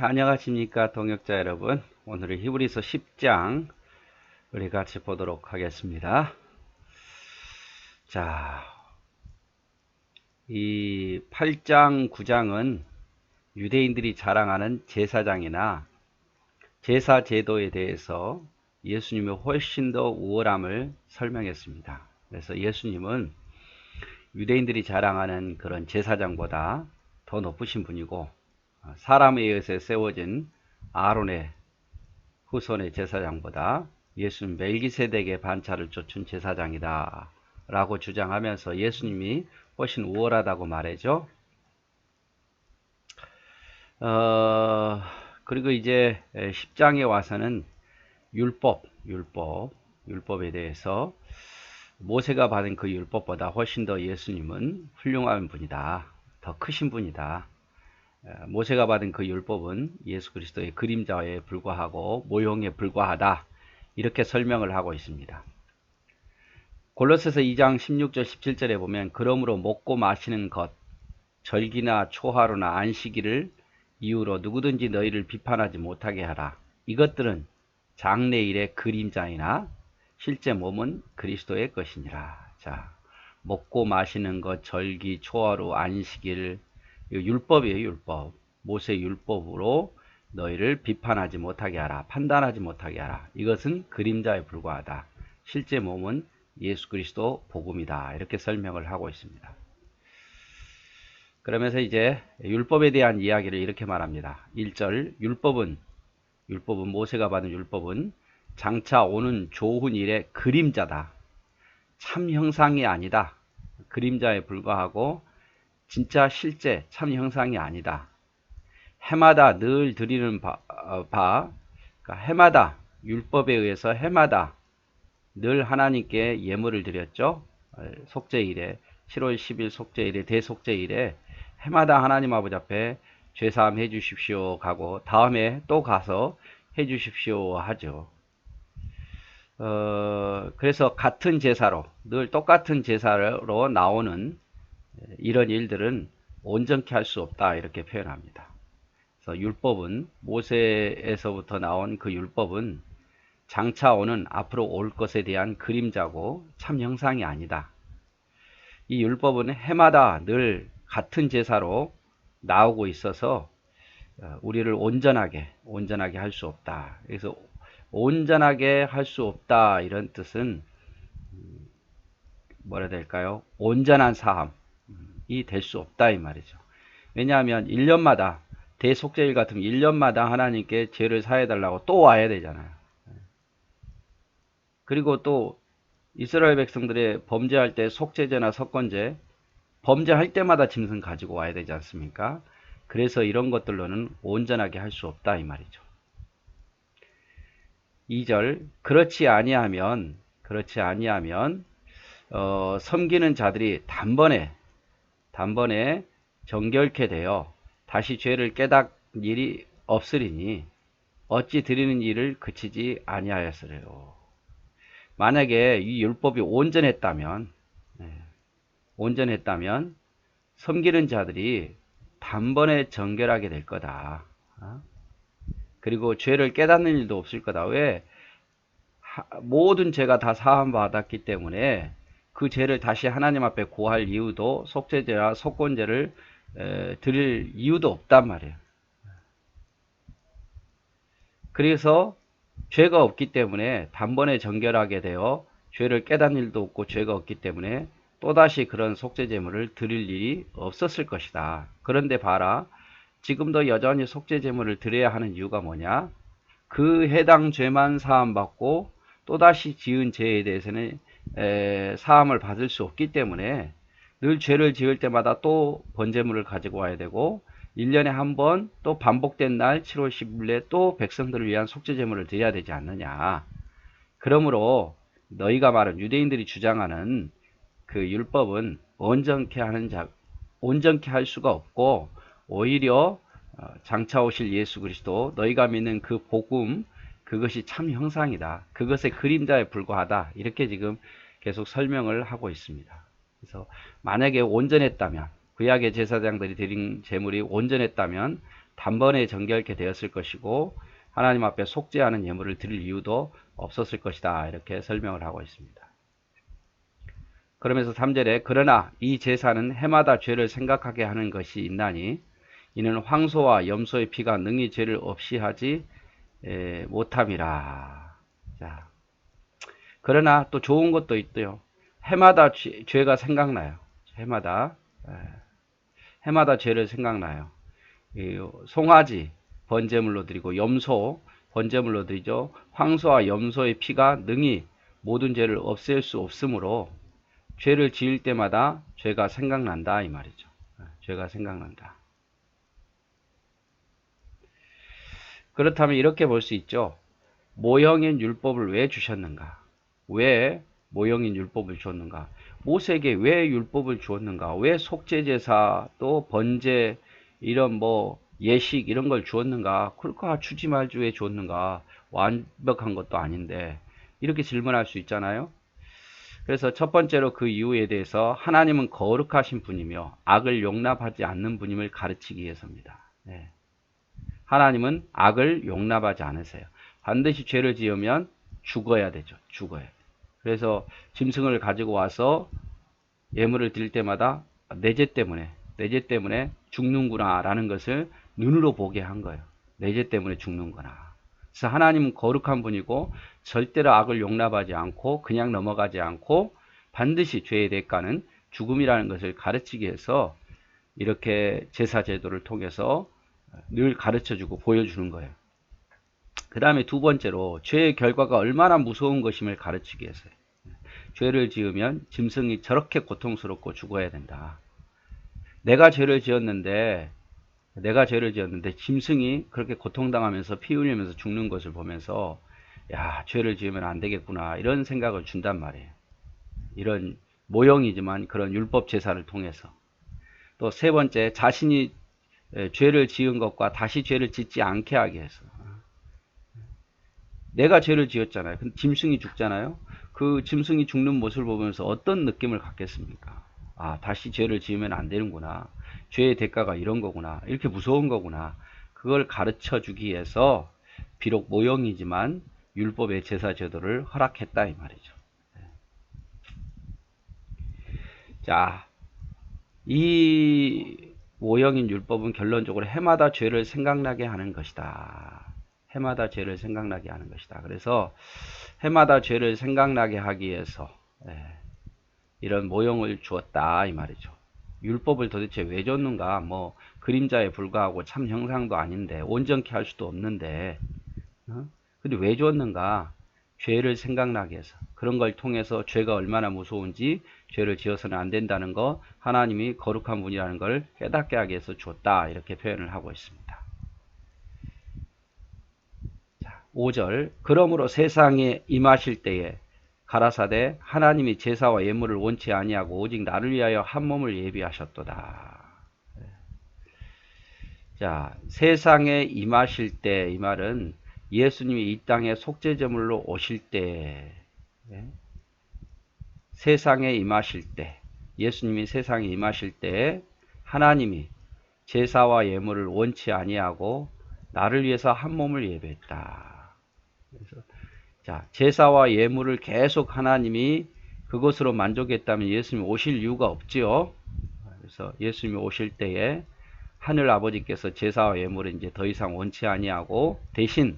안녕하십니까 동역자 여러분. 오늘은 히브리서 10장 우리 같이 보도록 하겠습니다. 자, 이 8장 9장은 유대인들이 자랑하는 제사장이나 제사 제도에 대해서 예수님의 훨씬 더 우월함을 설명했습니다. 그래서 예수님은 유대인들이 자랑하는 그런 제사장보다 더 높으신 분이고, 사람에 의해서 세워진 아론의 후손의 제사장보다 예수는 멜기세덱의 반차를 쫓은 제사장이다 라고 주장하면서 예수님이 훨씬 우월하다고 말하죠. 그리고 이제 10장에 와서는 율법에 대해서 모세가 받은 그 율법보다 훨씬 더 예수님은 훌륭한 분이다, 더 크신 분이다. 모세가 받은 그 율법은 예수 그리스도의 그림자에 불과하고 모형에 불과하다, 이렇게 설명을 하고 있습니다. 골로새서 2장 16절 17절에 보면 그러므로 먹고 마시는 것, 절기나 초하루나 안식일을 이유로 누구든지 너희를 비판하지 못하게 하라. 이것들은 장래일의 그림자이나 실제 몸은 그리스도의 것이니라. 자, 먹고 마시는 것, 절기, 초하루, 안식일, 율법이에요. 율법. 모세 율법으로 너희를 비판하지 못하게 하라. 판단하지 못하게 하라. 이것은 그림자에 불과하다. 실제 몸은 예수 그리스도 복음이다. 이렇게 설명을 하고 있습니다. 그러면서 이제 율법에 대한 이야기를 이렇게 말합니다. 1절 율법은 모세가 받은 율법은 장차 오는 좋은 일의 그림자다. 참 형상이 아니다. 그림자에 불과하고 진짜 실제 참 형상이 아니다. 해마다 늘 드리는 그러니까 해마다 율법에 의해서 해마다 늘 하나님께 예물을 드렸죠. 속죄일에 7월 10일 속죄일에 대속죄일에 해마다 하나님 아버지 앞에 죄사함 해주십시오 가고 다음에 또 가서 해주십시오 하죠. 그래서 같은 제사로 늘 똑같은 제사로 나오는 이런 일들은 온전케 할 수 없다, 이렇게 표현합니다. 그래서 율법은 모세에서부터 나온 그 율법은 장차 오는 앞으로 올 것에 대한 그림자고 참 형상이 아니다. 이 율법은 해마다 늘 같은 제사로 나오고 있어서 우리를 온전하게 할 수 없다. 그래서 온전하게 할 수 없다, 이런 뜻은 뭐라 해야 될까요? 온전한 사함이 될 수 없다, 이 말이죠. 왜냐하면 1년마다 대속죄일 같으면 1년마다 하나님께 죄를 사해달라고 또 와야 되잖아요. 그리고 또 이스라엘 백성들의 범죄할 때 속죄제나 석건제, 범죄할 때마다 짐승 가지고 와야 되지 않습니까? 그래서 이런 것들로는 온전하게 할 수 없다, 이 말이죠. 2절 그렇지 아니하면 섬기는 자들이 단번에 정결케 되어 다시 죄를 깨닫는 일이 없으리니 어찌 드리는 일을 그치지 아니하였으리요. 만약에 이 율법이 온전했다면 섬기는 자들이 단번에 정결하게 될 거다. 그리고 죄를 깨닫는 일도 없을 거다. 왜? 모든 죄가 다 사함 받았기 때문에 그 죄를 다시 하나님 앞에 고할 이유도, 속죄제나 속건제를 드릴 이유도 없단 말이에요. 그래서 죄가 없기 때문에 단번에 정결하게 되어 죄를 깨닫는 일도 없고 죄가 없기 때문에 또다시 그런 속죄제물을 드릴 일이 없었을 것이다. 그런데 봐라, 지금도 여전히 속죄제물을 드려야 하는 이유가 뭐냐? 그 해당 죄만 사함받고 또다시 지은 죄에 대해서는 사함을 받을 수 없기 때문에 늘 죄를 지을 때마다 또 번제물을 가지고 와야 되고 1년에 한 번 또 반복된 날 7월 10일에 또 백성들을 위한 속죄제물을 드려야 되지 않느냐. 그러므로 너희가 말한 유대인들이 주장하는 그 율법은 온전케 할 수가 없고 오히려 장차 오실 예수 그리스도, 너희가 믿는 그 복음, 그것이 참 형상이다. 그것의 그림자에 불과하다. 이렇게 지금 계속 설명을 하고 있습니다. 그래서 만약에 온전했다면, 구약의 제사장들이 드린 제물이 온전했다면 단번에 정결케 되었을 것이고 하나님 앞에 속죄하는 예물을 드릴 이유도 없었을 것이다. 이렇게 설명을 하고 있습니다. 그러면서 3절에 그러나 이 제사는 해마다 죄를 생각하게 하는 것이 있나니 이는 황소와 염소의 피가 능히 죄를 없이 하지 못함이라. 자, 그러나 또 좋은 것도 있대요. 해마다 죄가 생각나요. 해마다 죄를 생각나요. 송아지 번제물로 드리고 염소 번제물로 드리죠. 황소와 염소의 피가 능히 모든 죄를 없앨 수 없으므로 죄를 지을 때마다 죄가 생각난다 이 말이죠. 죄가 생각난다. 그렇다면 이렇게 볼 수 있죠. 모형인 율법을 왜 주셨는가? 왜 모형인 율법을 주었는가? 모세에게 왜 율법을 주었는가? 왜 속죄제사 또 번제 이런 뭐 예식 이런 걸 주었는가? 그럴까 주지 말지 왜 주었는가? 완벽한 것도 아닌데 이렇게 질문할 수 있잖아요. 그래서 첫 번째로 그 이유에 대해서 하나님은 거룩하신 분이며 악을 용납하지 않는 분임을 가르치기 위해서입니다. 네. 하나님은 악을 용납하지 않으세요. 반드시 죄를 지으면 죽어야 되죠. 죽어야 돼요. 그래서 짐승을 가지고 와서 예물을 드릴 때마다 내 죄 때문에 죽는구나 라는 것을 눈으로 보게 한 거예요. 내 죄 때문에 죽는구나. 그래서 하나님은 거룩한 분이고 절대로 악을 용납하지 않고 그냥 넘어가지 않고 반드시 죄의 대가는 죽음이라는 것을 가르치기 위해서 이렇게 제사 제도를 통해서 늘 가르쳐주고 보여주는 거예요. 그 다음에 두 번째로 죄의 결과가 얼마나 무서운 것임을 가르치기 위해서요. 죄를 지으면 짐승이 저렇게 고통스럽고 죽어야 된다. 내가 죄를 지었는데 짐승이 그렇게 고통당하면서 피 흘리면서 죽는 것을 보면서 야, 죄를 지으면 안 되겠구나 이런 생각을 준단 말이에요. 이런 모형이지만 그런 율법 제사를 통해서. 또 세 번째, 자신이 죄를 지은 것과 다시 죄를 짓지 않게 하기 위해서. 내가 죄를 지었잖아요. 근데 짐승이 죽잖아요. 그 짐승이 죽는 모습을 보면서 어떤 느낌을 갖겠습니까? 아, 다시 죄를 지으면 안 되는구나. 죄의 대가가 이런 거구나. 이렇게 무서운 거구나. 그걸 가르쳐 주기 위해서 비록 모형이지만 율법의 제사 제도를 허락했다 이 말이죠. 자, 이 모형인 율법은 결론적으로 해마다 죄를 생각나게 하는 것이다. 해마다 죄를 생각나게 하는 것이다. 그래서 해마다 죄를 생각나게 하기 위해서 이런 모형을 주었다 이 말이죠. 율법을 도대체 왜 줬는가? 뭐 그림자에 불과하고 참 형상도 아닌데 온전케 할 수도 없는데 근데 왜 줬는가? 죄를 생각나게 해서 그런 걸 통해서 죄가 얼마나 무서운지 죄를 지어서는 안 된다는 거 하나님이 거룩한 분이라는 걸 깨닫게 하기 위해서 줬다 이렇게 표현을 하고 있습니다. 자, 5절 그러므로 세상에 임하실 때에 가라사대 하나님이 제사와 예물을 원치 아니하고 오직 나를 위하여 한 몸을 예비하셨도다. 자, 세상에 임하실 때 이 말은 예수님이 이 땅에 속죄제물로 오실 때 세상에 임하실 때 예수님이 세상에 임하실 때 하나님이 제사와 예물을 원치 아니하고 나를 위해서 한 몸을 예배했다. 그래서 자, 제사와 예물을 계속 하나님이 그것으로 만족했다면 예수님이 오실 이유가 없지요. 그래서 예수님이 오실 때에 하늘 아버지께서 제사와 예물을 이제 더 이상 원치 아니하고 대신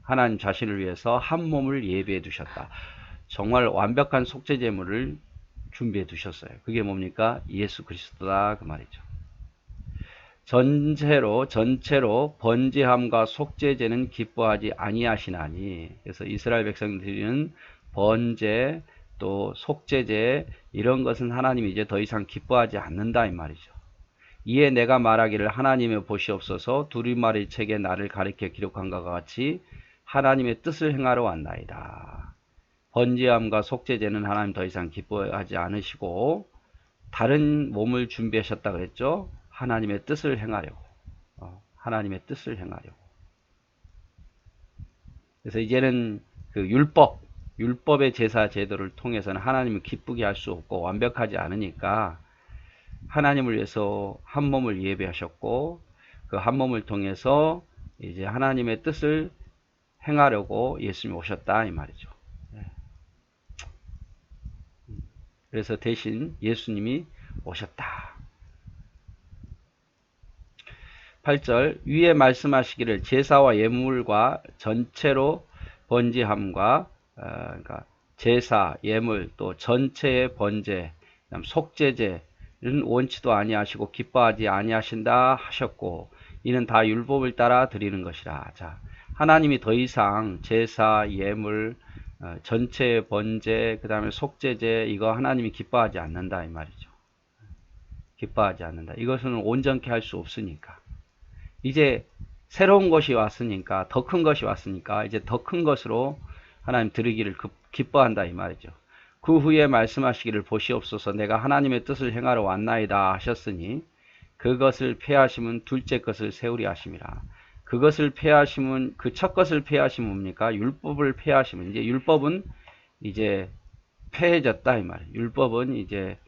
하나님 자신을 위해서 한 몸을 예비해 두셨다. 정말 완벽한 속죄 제물을 준비해 두셨어요. 그게 뭡니까? 예수 그리스도다 그 말이죠. 전체로 번제함과 속죄제는 기뻐하지 아니하시나니. 그래서 이스라엘 백성들은 번제 또 속죄제 이런 것은 하나님이 이제 더 이상 기뻐하지 않는다 이 말이죠. 이에 내가 말하기를 하나님의 보시옵소서 두루마리 책에 나를 가리켜 기록한 것과 같이 하나님의 뜻을 행하러 왔나이다. 번제함과 속죄제는 하나님 더 이상 기뻐하지 않으시고 다른 몸을 준비하셨다 그랬죠. 하나님의 뜻을 행하려고. 하나님의 뜻을 행하려고. 그래서 이제는 그 율법의 제사 제도를 통해서는 하나님을 기쁘게 할 수 없고 완벽하지 않으니까 하나님을 위해서 한 몸을 예배하셨고 그 한 몸을 통해서 이제 하나님의 뜻을 행하려고 예수님이 오셨다 이 말이죠. 그래서 대신 예수님이 오셨다. 8절 위에 말씀하시기를 제사와 예물과 전체로 번제함과 그러니까 제사, 예물 또 전체의 번제, 속죄제는 원치도 아니하시고 기뻐하지 아니하신다 하셨고 이는 다 율법을 따라 드리는 것이라. 자, 하나님이 더 이상 제사, 예물, 전체의 번제, 그 다음에 속죄제 이거 하나님이 기뻐하지 않는다 이 말이죠. 기뻐하지 않는다. 이것은 온전케 할 수 없으니까. 이제 새로운 것이 왔으니까 더 큰 것이 왔으니까 이제 더 큰 것으로 하나님 드리기를 기뻐한다 이 말이죠. 그 후에 말씀하시기를 보시옵소서 내가 하나님의 뜻을 행하러 왔나이다 하셨으니 그것을 폐하시면 둘째 것을 세우리 하심이라. 그것을 폐하시면 그 첫 것을 폐하시면 뭡니까? 율법을 폐하시면 이제 율법은 이제 폐해졌다 이 말이에요. 율법은 이제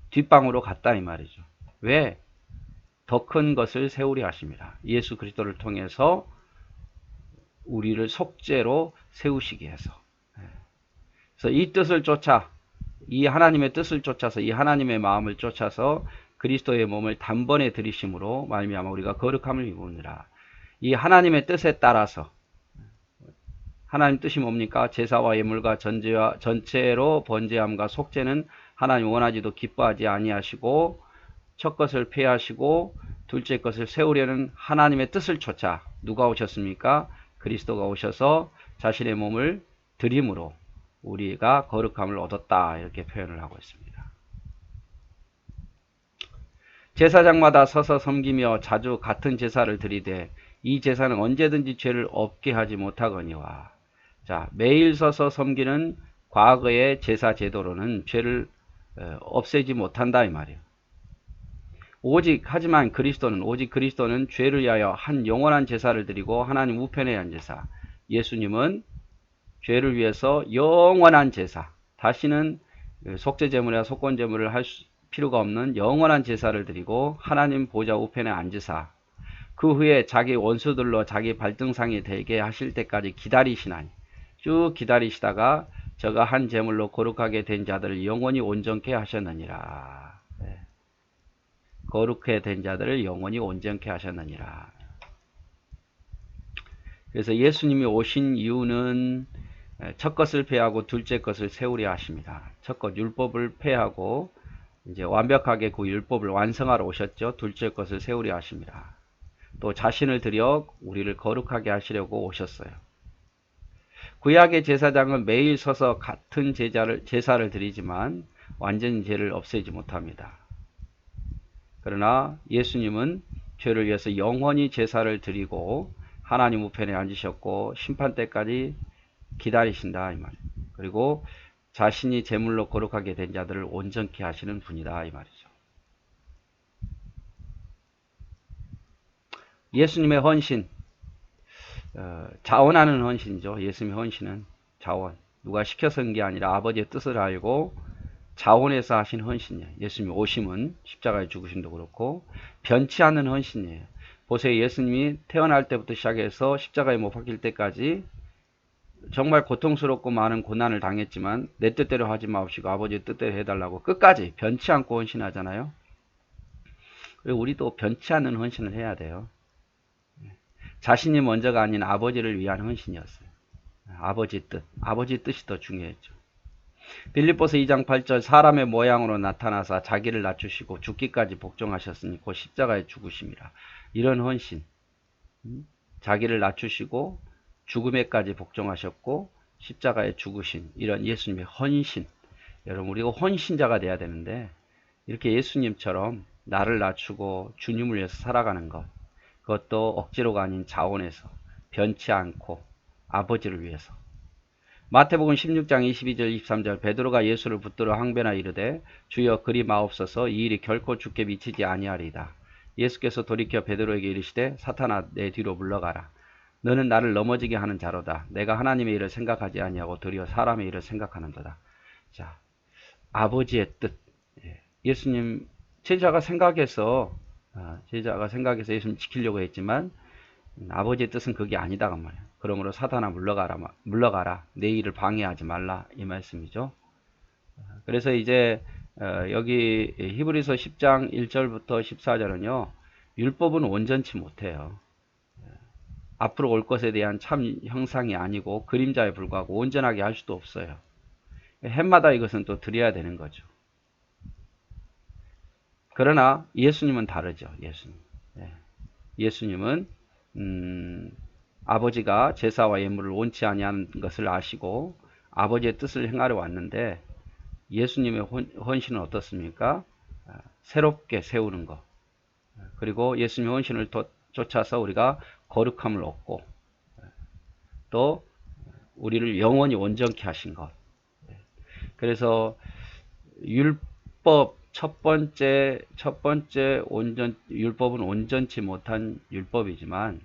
뒷방으로 갔다 이 말이죠. 왜? 더 큰 것을 세우리 하심이라. 예수 그리스도를 통해서 우리를 속죄로 세우시기 위해서. 그래서 이 뜻을 쫓아 이 하나님의 뜻을 쫓아서 이 하나님의 마음을 쫓아서 그리스도의 몸을 단번에 들이심으로 말미암아 우리가 거룩함을 입으니라. 이 하나님의 뜻에 따라서 하나님 뜻이 뭡니까? 제사와 예물과 전체로 번제함과 속죄는 하나님 원하지도 기뻐하지 아니하시고 첫 것을 폐하시고 둘째 것을 세우려는 하나님의 뜻을 쫓아 누가 오셨습니까? 그리스도가 오셔서 자신의 몸을 드림으로 우리가 거룩함을 얻었다 이렇게 표현을 하고 있습니다. 제사장마다 서서 섬기며 자주 같은 제사를 드리되 이 제사는 언제든지 죄를 없게 하지 못하거니와. 자, 매일 서서 섬기는 과거의 제사 제도로는 죄를 없애지 못한다 이 말이에요. 하지만 그리스도는 죄를 위하여 한 영원한 제사를 드리고 하나님 우편에 앉으사 예수님은 죄를 위해서 영원한 제사, 다시는 속죄제물이나 속건제물을 할 필요가 없는 영원한 제사를 드리고 하나님 보좌 우편에 앉으사 그 후에 자기 원수들로 자기 발등상이 되게 하실 때까지 기다리시나니 쭉 기다리시다가 저가 한 제물로 거룩하게 된 자들을 영원히 온전케 하셨느니라. 네. 거룩하게 된 자들을 영원히 온전케 하셨느니라. 그래서 예수님이 오신 이유는 첫 것을 폐하고 둘째 것을 세우려 하십니다. 첫 것 율법을 폐하고 이제 완벽하게 그 율법을 완성하러 오셨죠. 둘째 것을 세우려 하십니다. 또 자신을 들여 우리를 거룩하게 하시려고 오셨어요. 구약의 제사장은 매일 서서 같은 제사를 드리지만 완전히 죄를 없애지 못합니다. 그러나 예수님은 죄를 위해서 영원히 제사를 드리고 하나님 우편에 앉으셨고 심판 때까지 기다리신다 이 말이에요. 그리고 자신이 제물로 거룩하게 된 자들을 온전케 하시는 분이다 이 말이죠. 예수님의 헌신, 자원하는 헌신이죠. 예수님의 헌신은 자원. 누가 시켜서 한 게 아니라 아버지의 뜻을 알고 자원해서 하신 헌신이에요. 예수님이 오심은 십자가에 죽으심도 그렇고 변치 않는 헌신이에요. 보세요. 예수님이 태어날 때부터 시작해서 십자가에 못 박힐 때까지 정말 고통스럽고 많은 고난을 당했지만 내 뜻대로 하지 마옵시고 아버지의 뜻대로 해달라고 끝까지 변치 않고 헌신하잖아요. 그리고 우리도 변치 않는 헌신을 해야 돼요. 자신이 먼저가 아닌 아버지를 위한 헌신이었어요. 아버지 뜻이 더 중요했죠. 빌립보서 2장 8절 사람의 모양으로 나타나사 자기를 낮추시고 죽기까지 복종하셨으니 곧 십자가에 죽으심이라. 이런 헌신, 자기를 낮추시고 죽음에까지 복종하셨고 십자가에 죽으신 이런 예수님의 헌신. 여러분 우리가 헌신자가 돼야 되는데 이렇게 예수님처럼 나를 낮추고 주님을 위해서 살아가는 것, 그것도 억지로가 아닌 자원에서 변치 않고 아버지를 위해서. 마태복음 16장 22절 23절 베드로가 예수를 붙들어 항변하여 이르되 주여 그리 마옵소서 이 일이 결코 주께 미치지 아니하리이다. 예수께서 돌이켜 베드로에게 이르시되 사탄아 내 뒤로 물러가라. 너는 나를 넘어지게 하는 자로다. 내가 하나님의 일을 생각하지 아니하고 도리어 사람의 일을 생각하는도다. 자, 아버지의 뜻. 예수님 제자가 생각해서 제자가 생각해서 예수님 지키려고 했지만 아버지의 뜻은 그게 아니다 그 말이에요. 그러므로 사탄아 물러가라. 내 일을 방해하지 말라 이 말씀이죠. 그래서 이제 여기 히브리서 10장 1절부터 14절은요. 율법은 온전치 못해요. 앞으로 올 것에 대한 참 형상이 아니고 그림자에 불과하고 온전하게 할 수도 없어요. 해마다 이것은 또 드려야 되는 거죠. 그러나 예수님은 다르죠. 예수님은 아버지가 제사와 예물을 원치 아니하는 것을 아시고 아버지의 뜻을 행하려 왔는데 예수님의 헌신은 어떻습니까? 새롭게 세우는 것. 그리고 예수님의 헌신을 쫓아서 우리가 거룩함을 얻고 또 우리를 영원히 온전케 하신 것. 그래서 율법 첫 번째 율법은 온전치 못한 율법이지만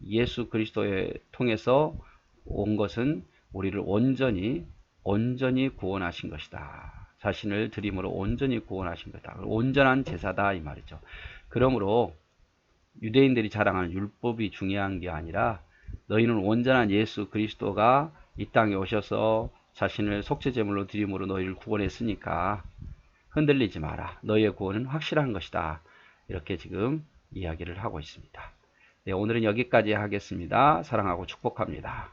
예수 그리스도에 통해서 온 것은 우리를 온전히 구원하신 것이다. 자신을 드림으로 온전히 구원하신 것이다. 온전한 제사다 이 말이죠. 그러므로 유대인들이 자랑하는 율법이 중요한 게 아니라 너희는 온전한 예수 그리스도가 이 땅에 오셔서 자신을 속죄제물로 드림으로 너희를 구원했으니까 흔들리지 마라. 너희의 구원은 확실한 것이다. 이렇게 지금 이야기를 하고 있습니다. 네, 오늘은 여기까지 하겠습니다. 사랑하고 축복합니다.